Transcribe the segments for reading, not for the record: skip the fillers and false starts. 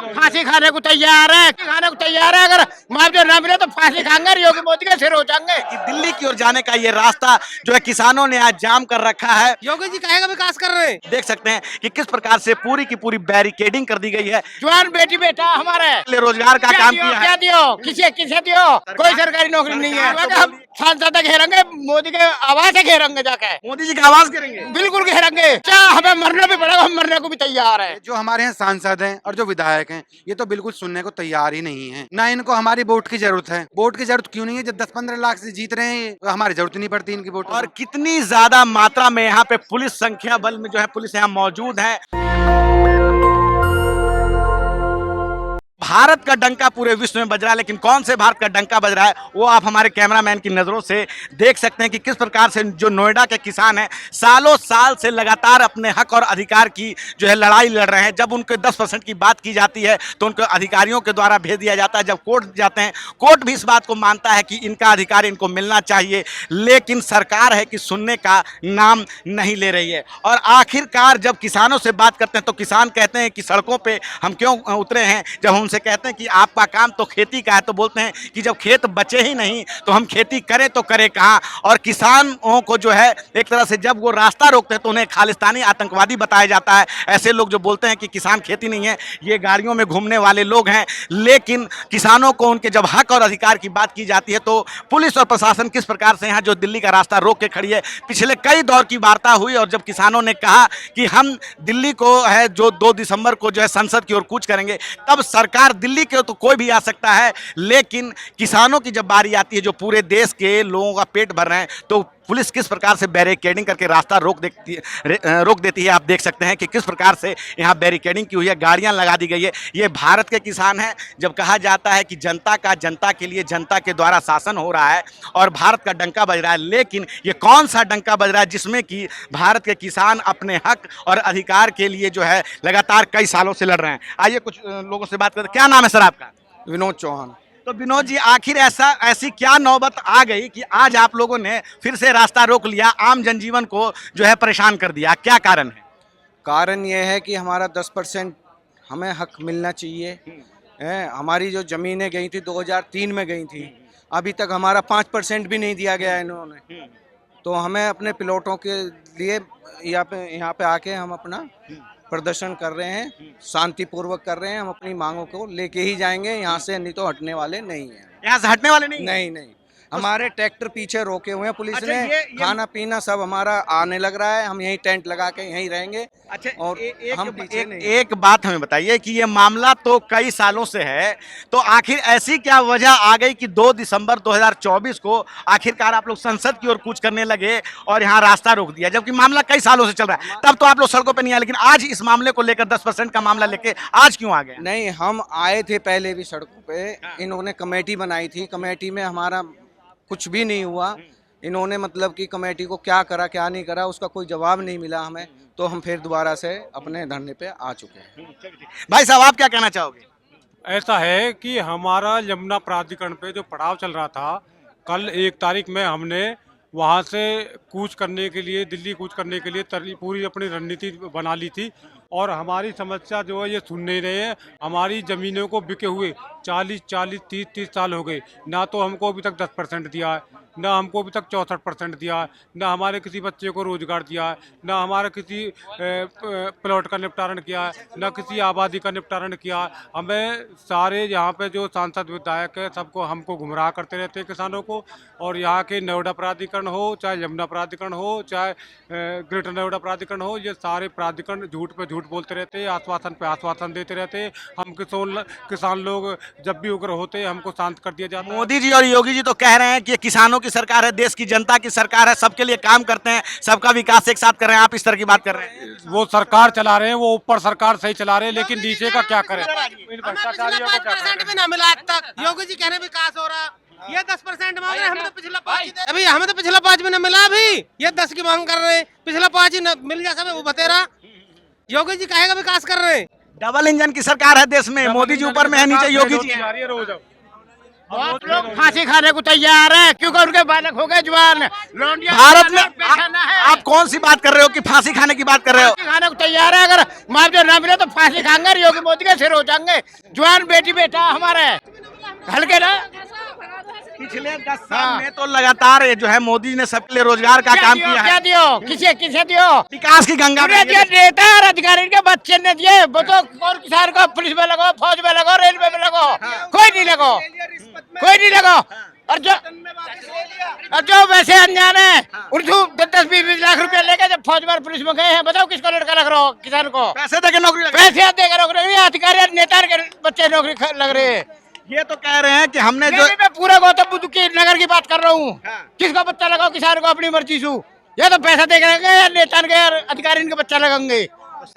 फांसी खाने को तैयार है, अगर मुआवजा न मिले तो फांसी खाएंगे, योगी मोदी के सिर हो जाएंगे। कि दिल्ली की ओर जाने का ये रास्ता जो है किसानों ने आज जाम कर रखा है। योगी जी कहेगा विकास कर रहे हैं। देख सकते हैं कि किस प्रकार से पूरी की पूरी बैरिकेडिंग कर दी गई है। जवान बेटी बेटा हमारे रोजगार का काम किया क्या है। दियो, किसे दियो, कोई सरकारी नौकरी नहीं है। हम सांसद घेरेंगे, मोदी के आवाज से घेरेंगे, जाके मोदी जी का आवाज करेंगे, बिल्कुल घेरेंगे। क्या हमें मरना भी पड़ेगा, हम मरने को भी तैयार है। जो हमारे यहाँ सांसद हैं और जो विधायक हैं, ये तो बिल्कुल सुनने को तैयार ही नहीं है। ना इनको हमारी वोट की जरूरत है। वोट की जरूरत क्यों नहीं है? जब 10-15 लाख से जीत रहे हैं तो हमारी जरूरत नहीं पड़ती इनकी वोट। और कितनी ज्यादा मात्रा में यहाँ पे पुलिस संख्या बल में जो है पुलिस यहाँ मौजूद है। भारत का डंका पूरे विश्व में बज रहा है, लेकिन कौन से भारत का डंका बज रहा है वो आप हमारे कैमरामैन की नजरों से देख सकते हैं कि किस प्रकार से जो नोएडा के किसान हैं सालों साल से लगातार अपने हक और अधिकार की जो है लड़ाई लड़ रहे हैं। जब उनके 10% की बात की जाती है तो उनको अधिकारियों के द्वारा भेज दिया जाता है। जब कोर्ट जाते हैं, कोर्ट भी इस बात को मानता है कि इनका अधिकार इनको मिलना चाहिए, लेकिन सरकार है कि सुनने का नाम नहीं ले रही है। और आखिरकार जब किसानों से बात करते हैं तो किसान कहते हैं कि सड़कों पर हम क्यों उतरे हैं। जब उनसे कहते हैं कि आपका काम तो खेती का है तो बोलते हैं कि जब खेत बचे ही नहीं तो हम खेती करें तो करें कहां। और किसानों को जो है एक तरह से जब वो रास्ता रोकते हैं तो उन्हें खालिस्तानी आतंकवादी बताया जाता है। ऐसे लोग जो बोलते हैं कि किसान खेती नहीं है, ये गाड़ियों में घूमने वाले लोग हैं। लेकिन किसानों को उनके जब हक और अधिकार की बात की जाती है तो पुलिस और प्रशासन किस प्रकार से यहाँ जो दिल्ली का रास्ता रोक के खड़ी है। पिछले कई दौर की वार्ता हुई और जब किसानों ने कहा कि हम दिल्ली को है जो 2 दिसंबर को जो है संसद की ओर कूच करेंगे, तब सरकार दिल्ली के तो कोई भी आ सकता है, लेकिन किसानों की जब बारी आती है जो पूरे देश के लोगों का पेट भर रहे हैं तो पुलिस किस प्रकार से बैरिकेडिंग करके रास्ता रोक देती है। आप देख सकते हैं कि किस प्रकार से यहाँ बैरिकेडिंग की हुई है, गाड़ियाँ लगा दी गई है। ये भारत के किसान हैं। जब कहा जाता है कि जनता के लिए जनता के द्वारा शासन हो रहा है और भारत का डंका बज रहा है, लेकिन ये कौन सा डंका बज रहा है जिसमें कि भारत के किसान अपने हक और अधिकार के लिए जो है लगातार कई सालों से लड़ रहे हैं। आइए कुछ लोगों से बात करते हैं। क्या नाम है सर आपका? विनोद चौहान। तो विनोद जी, आखिर ऐसी क्या नौबत आ गई कि आज आप लोगों ने फिर से रास्ता रोक लिया, आम जनजीवन को जो है परेशान कर दिया? क्या कारण है? कारण ये है कि हमारा 10% हमें हक मिलना चाहिए। हमारी जो ज़मीनें गई थी 2003 में गई थी, अभी तक हमारा 5% भी नहीं दिया गया इन्होंने। तो हमें अपने प्लॉटों के लिए यहाँ पे आके हम अपना प्रदर्शन कर रहे हैं, शांतिपूर्वक कर रहे हैं। हम अपनी मांगों को लेके ही जाएंगे यहाँ से, नहीं तो हटने वाले नहीं हैं। यहाँ से हटने वाले नहीं? नहीं। हमारे ट्रैक्टर पीछे रोके हुए हैं पुलिस अच्छा, ने। ये खाना पीना सब हमारा आने लग रहा है। हम यहीं टेंट लगा के यहीं रहेंगे। अच्छा, और हम पीछे नहीं। एक बात हमें बताइए कि ये मामला तो कई सालों से है, तो आखिर ऐसी क्या वजह आ गई कि 2 दिसंबर 2024 को आखिरकार आप लोग संसद की ओर कूच करने लगे और यहाँ रास्ता रोक दिया, जबकि मामला कई सालों से चल रहा है? तब तो आप लोग सड़कों पर नहीं आए, लेकिन आज इस मामले को लेकर 10% का मामला लेके आज क्यों आ गए? नहीं, हम आए थे पहले भी सड़कों पे। इन्होंने कमेटी बनाई थी, कमेटी में हमारा कुछ भी नहीं हुआ। इन्होंने मतलब कि कमेटी को क्या करा क्या नहीं करा उसका कोई जवाब नहीं मिला हमें, तो हम फिर दोबारा से अपने धरने पे आ चुके हैं। भाई साहब, आप क्या कहना चाहोगे? ऐसा है कि हमारा यमुना प्राधिकरण पे जो पड़ाव चल रहा था, कल 1 तारीख में हमने वहाँ से कूच करने के लिए, दिल्ली कूच करने के लिए पूरी अपनी रणनीति बना ली थी। और हमारी समस्या जो है ये सुन नहीं रहे हैं। हमारी ज़मीनों को बिके हुए 40, 30 साल हो गए, ना तो हमको अभी तक 10% दिया है, ना हमको अभी तक 64% दिया है, ना हमारे किसी बच्चे को रोजगार दिया है, ना हमारा किसी प्लॉट का निपटारण किया है, ना किसी आबादी का निपटारण किया है। हमें सारे यहाँ पे जो सांसद विधायक है सबको हमको गुमराह करते रहते हैं किसानों को। और यहाँ के नोएडा प्राधिकरण हो, चाहे यमुना प्राधिकरण हो, चाहे ग्रेटर नोएडा प्राधिकरण हो, ये सारे प्राधिकरण झूठ पे झूठ बोलते रहते हैं, आश्वासन पे आश्वासन देते रहते हैं। हम किसान लोग जब भी उग्र होते हैं हमको शांत कर दिया जाता है। मोदी जी और योगी जी तो कह रहे हैं कि ये किसानों की सरकार है, देश की जनता की सरकार है, सबके लिए काम करते हैं, सबका विकास एक साथ कर रहे हैं। आप इस तरह की बात कर रहे हैं? वो सरकार चला रहे हैं, वो ऊपर सरकार सही चला रहे हैं, लेकिन नीचे का क्या करें? इन भ्रष्टाचारियों को क्या करें? भी ना मिला आज तक। योगी जी कहने विकास हो रहा, ये 10% मांग रहे हैं। हमें तो पिछला 5 भी ना मिला। अभी ये 10 की मांग कर रहे हैं, पिछला 5 ही मिल जाए सब वो बतेरा। योगी जी कहेगा विकास कर रहे हैं। डबल इंजन की सरकार है देश में, मोदी जी ऊपर में है, नीचे योगी जी है। बहुत लोग फांसी खाने को तैयार है क्योंकि उनके बालक हो गए जवान। भारत में आप कौन सी बात कर रहे हो कि फांसी खाने की बात कर रहे हो? फांसी खाने को तैयार है, अगर मुआवजा ना मिले तो फांसी खाएंगे, योगी मोदी के सिर हो जाएंगे। जवान बेटी बेटा हमारे हल्के ना। पिछले 10 साल में तो लगातार ये जो है मोदी ने सबके लिए रोजगार का काम किया क्या है। दियो किसे किसे दियो? विकास की गंगा उन्हें दिया नेता और अधिकारी के बच्चे ने दिए। बताओ कौन किसान को पुलिस में लगो, फौज में लगो, रेलवे में लगो, कोई नहीं लगो, कोई नहीं लगो। और जो वैसे अनजान है उनको 10-20 लाख रुपया लेके जब फौज में पुलिस में गए हैं, बताओ किसको लड़का लग रहा हो? किसान को पैसे देकर नौकरी लग पैसे देकर नौकरी, अधिकारी और नेता के बच्चे नौकरी लग रहे हैं। ये तो कह रहे हैं कि हमने जो मैं पूरा गौतम बुद्ध की नगर की बात कर रहा हूँ। किसका बच्चा लगाओ किसान को अपनी मर्जी से, ये तो पैसा दे के या नेता के और अधिकारी के बच्चा लगाएंगे।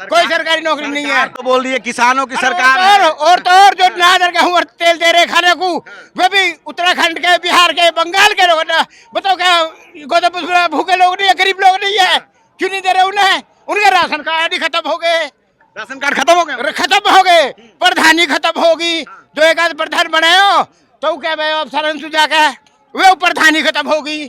कोई सरकारी नौकरी नहीं है। तो बोल रही है किसानों की सरकार है। और तो और जो नादर गेहूं और तेल दे रहे खाने को, वे भी उत्तराखंड के, बिहार के, बंगाल के लोग। बताओ क्या गौतम बुद्ध भूखे लोग नहीं है, गरीब लोग नहीं है? क्यों नहीं दे रहे उन्हें? उनके राशन कार्ड ही खत्म हो गए, राशन कार्ड खत्म हो गए, खत्म हो गए, प्रधानी खत्म होगी। जो एक आध प्रधान बने हो तो क्या भाई अफसर जाके वे प्रधानी खत्म होगी।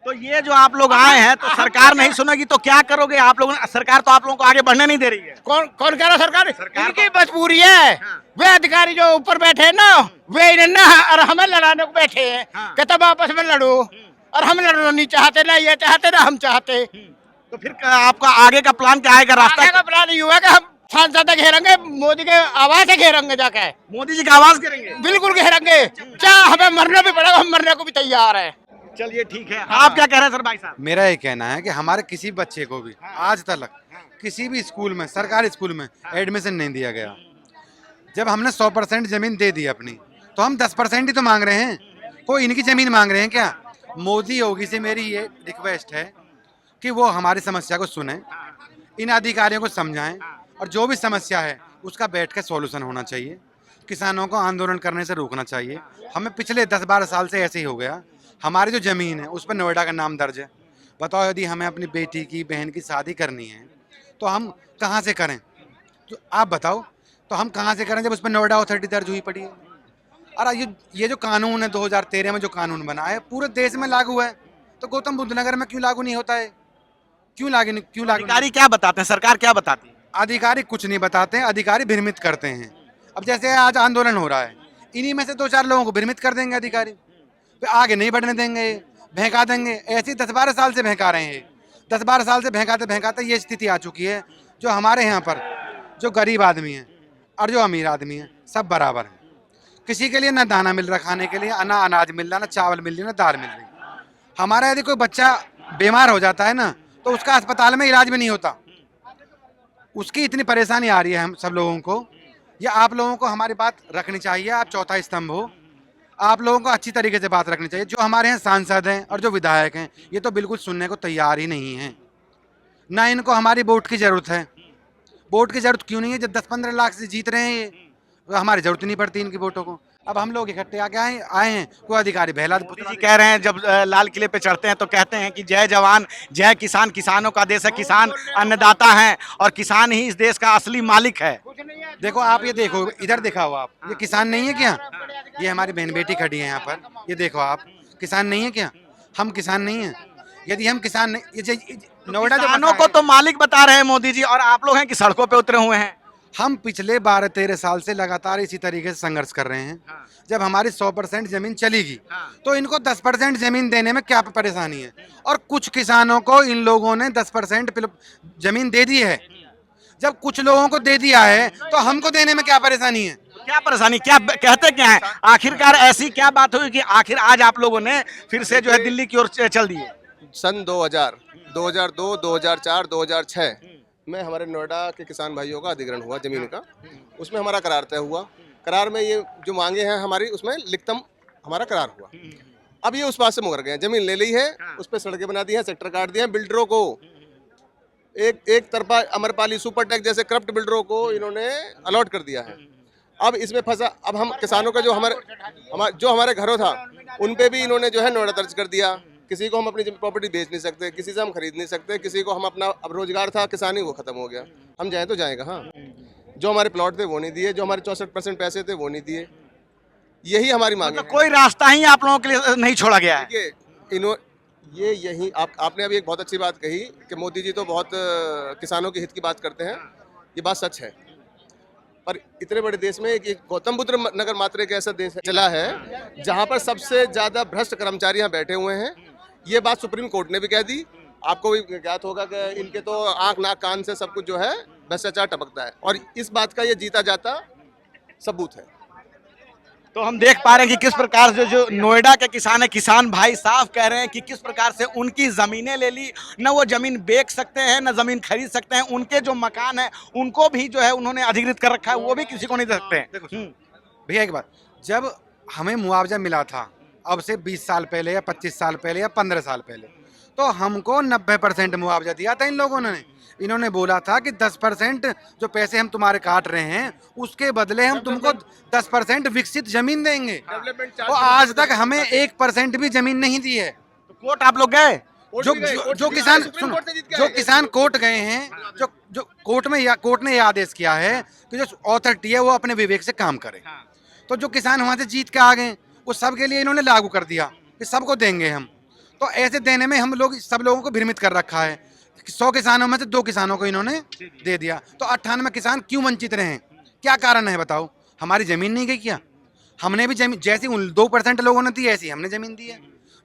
तो ये जो आप लोग आए हैं तो सरकार नहीं सुनेगी तो क्या करोगे आप लोग? सरकार तो आप लोगों को आगे बढ़ने नहीं दे रही है। कौन कौन कह रहा? सरकार इनकी मजबूरी है। वे अधिकारी जो ऊपर बैठे हैं ना, वे इन्हें ना और हमें लड़ाने को बैठे हैं कि तब आपस में लड़ो, और हम लड़ना नहीं चाहते, ना ये चाहते ना हम चाहते। तो फिर आपका आगे का प्लान क्या आएगा? रास्ता का प्लान ये हुआ कि हम सांसद घेरेंगे, मोदी के आवाज से घेरेंगे, जाके मोदी जी का आवाज करेंगे। बिल्कुल घेरेंगे, चाहे हमें मरना भी पड़ेगा, हम मरने को भी तैयार है। चलिए ठीक है। आप क्या कह रहे हैं सर भाई साहब? मेरा ये कहना है कि हमारे किसी बच्चे को भी आज तक किसी भी स्कूल में, सरकारी स्कूल में एडमिशन नहीं दिया गया। जब हमने 100% जमीन दे दी अपनी, तो हम 10% ही तो मांग रहे हैं। कोई इनकी जमीन मांग रहे हैं क्या? मोदी योगी से मेरी ये रिक्वेस्ट है कि वो हमारी समस्या को सुने, इन अधिकारियों को समझाएं, और जो भी समस्या है उसका बैठ के सॉल्यूशन होना चाहिए। किसानों को आंदोलन करने से रोकना चाहिए। हमें पिछले 10-12 साल से ऐसे ही हो गया। हमारी जो ज़मीन है उस पर नोएडा का नाम दर्ज है। बताओ यदि हमें अपनी बेटी की, बहन की शादी करनी है तो हम कहाँ से करें? तो आप बताओ, तो हम कहाँ से करें जब उस पर नोएडा अथॉरिटी दर्ज हुई पड़ी है? और ये जो कानून है 2013 में जो कानून बना है पूरे देश में लागू है, तो गौतम बुद्ध नगर में क्यों लागू नहीं होता है? क्यों लागू? अधिकारी क्या बताते हैं? सरकार क्या बताती है? अधिकारी कुछ नहीं बताते हैं, अधिकारी भ्रमित करते हैं। अब जैसे आज आंदोलन हो रहा है, इन्हीं में से 2-4 लोगों को भ्रमित कर देंगे अधिकारी, फिर आगे नहीं बढ़ने देंगे, भहका देंगे। ऐसे 10-12 साल से भहका रहे हैं। 10-12 साल से भहकाते भहकाते ये स्थिति आ चुकी है। जो हमारे यहाँ पर जो गरीब आदमी है और जो अमीर आदमी है सब बराबर हैं। किसी के लिए ना दाना मिल रहा खाने के लिए, ना अनाज मिल रहा, ना चावल मिल रही, ना दाल मिल रही। हमारा यदि कोई बच्चा बीमार हो जाता है ना, तो उसका अस्पताल में इलाज भी नहीं होता। उसकी इतनी परेशानी आ रही है हम सब लोगों को। या आप लोगों को हमारी बात रखनी चाहिए। आप चौथा स्तंभ हो, आप लोगों को अच्छी तरीके से बात रखनी चाहिए। जो हमारे यहाँ सांसद हैं और जो विधायक हैं, ये तो बिल्कुल सुनने को तैयार ही नहीं हैं। ना इनको हमारी वोट की ज़रूरत है। वोट की ज़रूरत क्यों नहीं है? जब 10-15 लाख से जीत रहे हैं ये, तो हमारी ज़रूरत नहीं पड़ती इनकी वोटों को। अब हम लोग इकट्ठे आके आए हैं, कोई अधिकारी बहला। मोदी जी कह रहे हैं जब लाल किले पे चढ़ते हैं तो कहते हैं कि जय जवान जय किसान, किसानों का देश है, किसान अन्नदाता हैं और किसान ही इस देश का असली मालिक है। देखो आप, ये देखो, इधर दिखाओ आप, ये किसान नहीं है क्या? ये हमारी बहन बेटी खड़ी है यहाँ पर, ये देखो आप, किसान नहीं है क्या? हम किसान नहीं है? यदि हम किसान नहीं, नोएडा जो किसानों को तो मालिक बता रहे हैं मोदी जी, और आप लोग हैं कि सड़कों पे उतरे हुए हैं। हम पिछले 12-13 साल से लगातार इसी तरीके से संघर्ष कर रहे हैं। जब हमारी 100% जमीन चलेगी तो इनको 10% जमीन देने में क्या परेशानी है? और कुछ किसानों को इन लोगों ने 10% जमीन दे दी है। जब कुछ लोगों को दे दिया है तो हमको देने में क्या परेशानी है? क्या परेशानी, क्या कहते क्या है? आखिरकार ऐसी क्या बात हुई कि आखिर आज आप लोगों ने फिर से जो है दिल्ली की ओर चल दिए? सन 2000, 2002, 2004, 2006 में हमारे नोएडा के किसान भाइयों का अधिग्रहण हुआ जमीन का। उसमें हमारा करार तय हुआ। करार में ये जो मांगे हैं हमारी, उसमें लिखितम हमारा करार हुआ। अब ये उस बात से मुकर गए हैं। जमीन ले ली है, उस पर सड़कें बना दी हैं, सेक्टर काट दिए हैं। बिल्डरों को एक तरफा अमरपाली सुपरटेक जैसे करप्ट बिल्डरों को इन्होंने अलॉट कर दिया है। अब इसमें फंसा, अब हम किसानों का जो हमारे घरों था उन पे भी इन्होंने जो है नोएडा दर्ज कर दिया। किसी को हम अपनी प्रॉपर्टी बेच नहीं सकते, किसी से हम खरीद नहीं सकते, किसी को हम अपना अब रोजगार था किसानी वो खत्म हो गया। हम जाएं तो जाएं कहाँ? जो हमारे प्लॉट थे वो नहीं दिए, जो हमारे 64% पैसे थे वो नहीं दिए। यही हमारी मांग मतलब है। कोई रास्ता ही आप लोगों के लिए नहीं छोड़ा गया है। देखिए ये यही आपने अभी एक बहुत अच्छी बात कही कि मोदी जी तो बहुत किसानों के हित की बात करते हैं, ये बात सच है। पर इतने बड़े देश में एक गौतम बुद्ध नगर मात्र एक ऐसा देश चला है जहां पर सबसे ज्यादा भ्रष्ट कर्मचारी यहाँ बैठे हुए हैं। ये बात सुप्रीम कोर्ट ने भी कह दी। आपको भी ज्ञात होगा कि इनके तो आंख नाक कान से सब कुछ जो है भ्रष्टाचार टपकता है, और इस बात का ये जीता जाता सबूत है। तो हम देख पा रहे हैं कि किस प्रकार से जो नोएडा के किसान है, किसान भाई साफ कह रहे हैं कि किस प्रकार से उनकी जमीनें ले ली, न वो जमीन बेच सकते हैं न जमीन खरीद सकते हैं। उनके जो मकान है उनको भी जो है उन्होंने अधिकृत कर रखा है, वो भी किसी को नहीं दे सकते हैं। भैया एक बात, जब हमें मुआवजा मिला था अब से 20 साल पहले या 25 साल पहले या 15 साल पहले, तो हमको 90% मुआवजा दिया था इन लोगों ने। इन्होंने बोला था कि 10% जो पैसे हम तुम्हारे काट रहे हैं उसके बदले हम तुमको 10% विकसित जमीन देंगे। तो आज तक हमें 1% भी जमीन नहीं दी है। तो कोर्ट आप लोग गए? जो किसान सुनो, जो किसान कोर्ट गए हैं, जो कोर्ट ने यह आदेश किया है कि जो अथॉरिटी है वो अपने विवेक से काम करे। तो जो किसान वहां से जीत के आ गए वो सबके लिए इन्होंने लागू कर दिया कि सबको देंगे हम। तो ऐसे देने में हम लोग सब लोगों को भ्रमित कर रखा है। 100 किसानों में से 2 किसानों को इन्होंने दे दिया। तो 98 किसान क्यों वंचित रहे? क्या कारण है बताओ? हमारी जमीन नहीं गई क्या? हमने भी जमीन जैसी उन 2% लोगों ने दी ऐसी हमने जमीन दी है।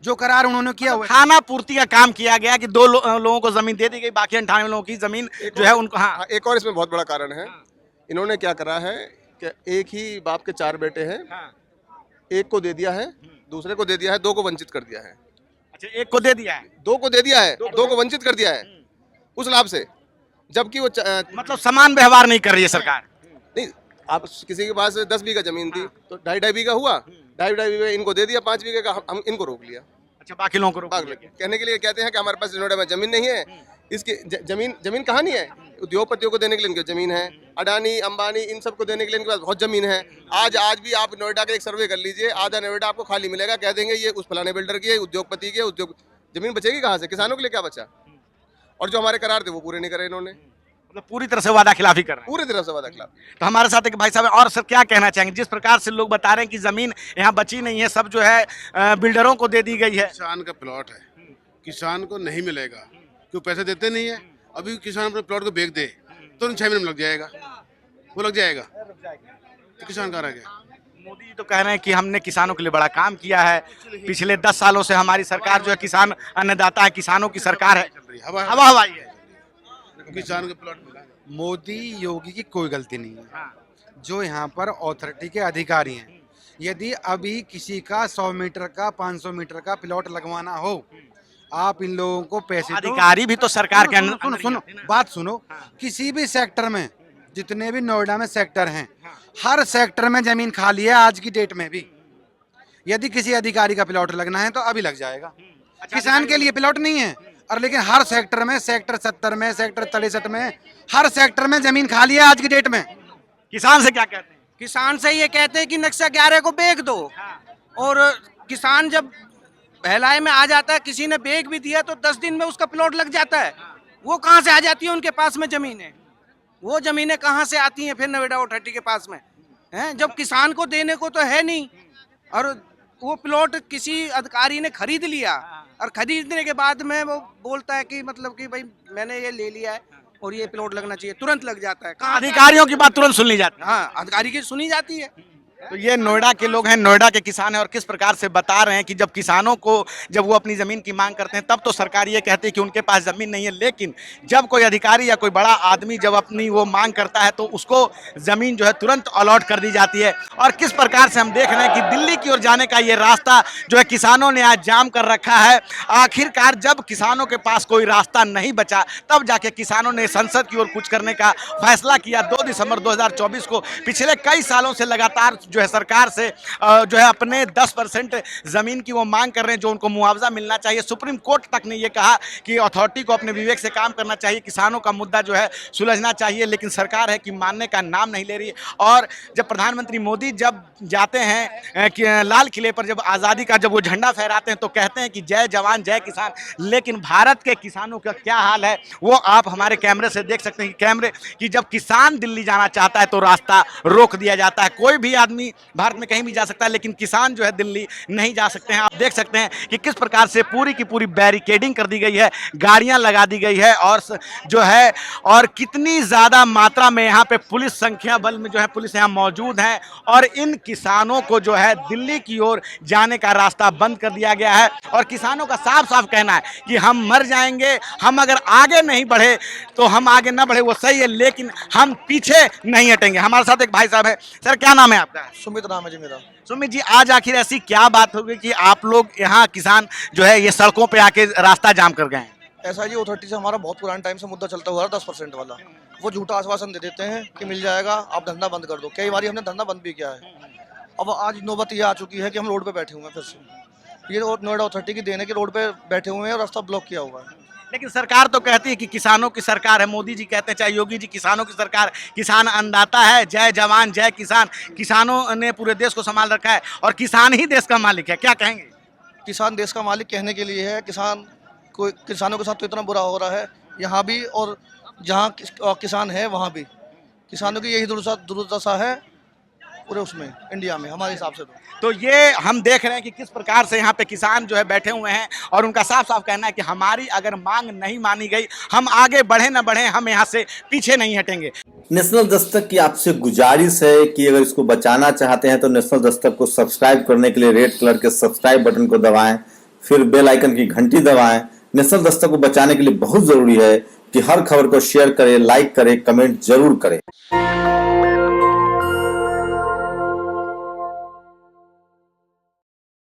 जो करार उन्होंने किया हुआ खाना पूर्ति का काम किया गया कि 2 लोगों को जमीन दे दी गई, बाकी 98 लोगों की जमीन जो है उनको। हाँ, एक और इसमें बहुत बड़ा कारण है। इन्होंने क्या करा है कि एक ही बाप के 4 बेटे हैं, एक को दे दिया है, दूसरे को दे दिया है, 2 को वंचित कर दिया है। अच्छा, एक को दे दिया है, 2 को दे दिया है, 2 को वंचित कर दिया है उस लाभ से, जबकि वो मतलब समान व्यवहार नहीं कर रही है सरकार। नहीं, आप किसी के पास 10 बीघा जमीन थी तो 2.5 बीघा हुआ, 2.5 बीघा इनको दे दिया, 5 बीघे का हम इनको रोक लिया। अच्छा, बाकी लोगों को रोक भाग लेके कहने के लिए कहते हैं कि हमारे पास नोएडा में जमीन नहीं है। इसकी जमीन कहाँ नहीं है? उद्योगपतियों को देने के लिए इनकी जमीन है, अडानी अंबानी इन सबको देने के लिए इनके पास बहुत जमीन है। आज भी आप नोएडा का एक सर्वे कर लीजिए, आधा नोएडा आपको खाली मिलेगा। कह देंगे ये उस फलाने बिल्डर की है, उद्योगपति की है। जमीन बचेगी कहाँ से? किसानों के लिए क्या बचा? और जो हमारे करार थे वो पूरे नहीं करे इन्होंने, मतलब पूरी तरह से वादा खिलाफी कर रहे हैं। पूरी तरह से वादा खिलाफ। तो हमारे साथ एक भाई साहब हैं, और सर क्या कहना चाहेंगे? जिस प्रकार से लोग बता रहे हैं कि जमीन यहाँ बची नहीं है, सब जो है बिल्डरों को दे दी गई है। किसान का प्लॉट है, किसान को नहीं मिलेगा क्यों? पैसे देते नहीं है। अभी किसान अपने प्लॉट को बेच दे तो 6 महीने में लग जाएगा, वो लग जाएगा तो किसान कहाँ रह गया? मोदी जी तो कह रहे हैं कि हमने किसानों के लिए बड़ा काम किया है। पिछले 10 सालों से हमारी सरकार जो है किसान अन्नदाता है, किसानों की सरकार है। हवा हवा हवाई है। किसान के प्लॉट मिला। मोदी योगी की कोई गलती नहीं है। जो यहाँ पर अथॉरिटी के अधिकारी हैं, यदि अभी किसी का 100 मीटर का 500 मीटर का प्लॉट लगवाना हो, आप इन लोगों को पैसे दो। अधिकारी भी तो सरकार के अंदर। सुनो बात सुनो। किसी भी सेक्टर में, जितने भी नोएडा में सेक्टर हैं, हर सेक्टर में जमीन खाली है आज की डेट में भी। यदि किसी अधिकारी का प्लॉट लगना है तो अभी लग जाएगा। किसान के लिए प्लॉट नहीं है, और लेकिन हर सेक्टर में, सेक्टर 70 में, सेक्टर 63 में, हर सेक्टर में जमीन खाली है आज की डेट में। किसान से क्या कहते हैं? किसान से ये कहते हैं कि नक्शा 11 को बेच दो। और किसान जब बहलाए में आ जाता है, किसी ने बेच भी दिया तो 10 दिन में उसका प्लॉट लग जाता है। वो कहाँ से आ जाती है? उनके पास में जमीनें, वो जमीनें कहाँ से आती हैं फिर नोएडा अथॉरिटी के पास में हैं? जब किसान को देने को तो है नहीं, और वो प्लॉट किसी अधिकारी ने खरीद लिया, और खरीदने के बाद में वो बोलता है कि मतलब कि भाई मैंने ये ले लिया है और ये प्लॉट लगना चाहिए, तुरंत लग जाता है। कहाँ? अधिकारियों की बात तुरंत सुन ली जाती है। हाँ, अधिकारी की सुनी जाती है। तो ये नोएडा के लोग हैं, नोएडा के किसान हैं, और किस प्रकार से बता रहे हैं कि जब किसानों को, जब वो अपनी ज़मीन की मांग करते हैं तब तो सरकार ये कहती है कि उनके पास ज़मीन नहीं है, लेकिन जब कोई अधिकारी या कोई बड़ा आदमी जब अपनी वो मांग करता है तो उसको ज़मीन जो है तुरंत अलॉट कर दी जाती है। और किस प्रकार से हम देख रहे हैं कि दिल्ली की ओर जाने का ये रास्ता जो है किसानों ने आज जाम कर रखा है। आखिरकार जब किसानों के पास कोई रास्ता नहीं बचा तब जाके किसानों ने संसद की ओर कुछ करने का फैसला किया। 2 दिसंबर 2024 को पिछले कई सालों से लगातार जो है सरकार से जो है अपने 10% ज़मीन की वो मांग कर रहे हैं, जो उनको मुआवजा मिलना चाहिए। सुप्रीम कोर्ट तक ने ये कहा कि अथॉरिटी को अपने विवेक से काम करना चाहिए, किसानों का मुद्दा जो है सुलझना चाहिए, लेकिन सरकार है कि मानने का नाम नहीं ले रही। और जब प्रधानमंत्री मोदी जब जाते हैं कि लाल किले पर, जब आज़ादी का जब वो झंडा फहराते हैं तो कहते हैं कि जय जवान जय किसान, लेकिन भारत के किसानों का क्या हाल है वो आप हमारे कैमरे से देख सकते हैं कि जब किसान दिल्ली जाना चाहता है तो रास्ता रोक दिया जाता है। कोई भी आदमी आदमी भारत में कहीं भी जा सकता है, लेकिन किसान जो है दिल्ली नहीं जा सकते हैं। आप देख सकते हैं कि किस प्रकार से पूरी की पूरी बैरिकेडिंग कर दी गई है, गाड़ियां लगा दी गई है और जो है और कितनी ज़्यादा मात्रा में यहाँ पे पुलिस संख्या बल में जो है पुलिस यहाँ मौजूद है और इन किसानों को जो है दिल्ली की ओर जाने का रास्ता बंद कर दिया गया है। और किसानों का साफ साफ कहना है कि हम मर जाएंगे, हम अगर आगे नहीं बढ़े तो हम आगे ना बढ़े वो सही है, लेकिन हम पीछे नहीं हटेंगे। हमारे साथ एक भाई साहब है। सर क्या नाम है आपका? सुमित नाम है जी मेरा। सुमित जी, आज आखिर ऐसी क्या बात हो गई कि आप लोग यहाँ किसान जो है ये सड़कों पे आके रास्ता जाम कर गए हैं? ऐसा जी, अथॉरिटी से हमारा बहुत पुराने टाइम से मुद्दा चलता हुआ है 10% वाला। वो झूठा आश्वासन दे देते हैं कि मिल जाएगा, आप धंधा बंद कर दो। कई बार हमने धंधा बंद भी किया है। अब आज नौबत ये आ चुकी है कि हम रोड पे बैठे हुए हैं फिर से। ये नोएडा अथॉरिटी की देन है कि रोड पे बैठे हुए हैं और रास्ता ब्लॉक किया हुआ है। लेकिन सरकार तो कहती है कि किसानों की सरकार है, मोदी जी कहते हैं, चाहे योगी जी, किसानों की सरकार, किसान अन्नदाता है, जय जवान जय किसान। किसानों ने पूरे देश को संभाल रखा है और किसान ही देश का मालिक है। क्या कहेंगे? किसान देश का मालिक कहने के लिए है। किसानों के साथ तो इतना बुरा हो रहा है यहाँ भी, और जहाँ किसान है वहाँ भी किसानों की यही दुर्दशा है पूरे उसमें इंडिया में हमारे हिसाब से। तो ये हम देख रहे हैं कि किस प्रकार से यहाँ पे किसान जो है बैठे हुए हैं और उनका साफ साफ कहना है कि हमारी अगर मांग नहीं मानी गई, हम आगे बढ़े न बढ़े, हम यहाँ से पीछे नहीं हटेंगे। नेशनल दस्तक की आपसे गुजारिश है कि अगर इसको बचाना चाहते हैं तो नेशनल दस्तक को सब्सक्राइब करने के लिए रेड कलर के सब्सक्राइब बटन को दबाएं, फिर बेल आइकन की घंटी दबाएं। नेशनल दस्तक को बचाने के लिए बहुत जरूरी है कि हर खबर को शेयर करें, लाइक करें, कमेंट जरूर करें।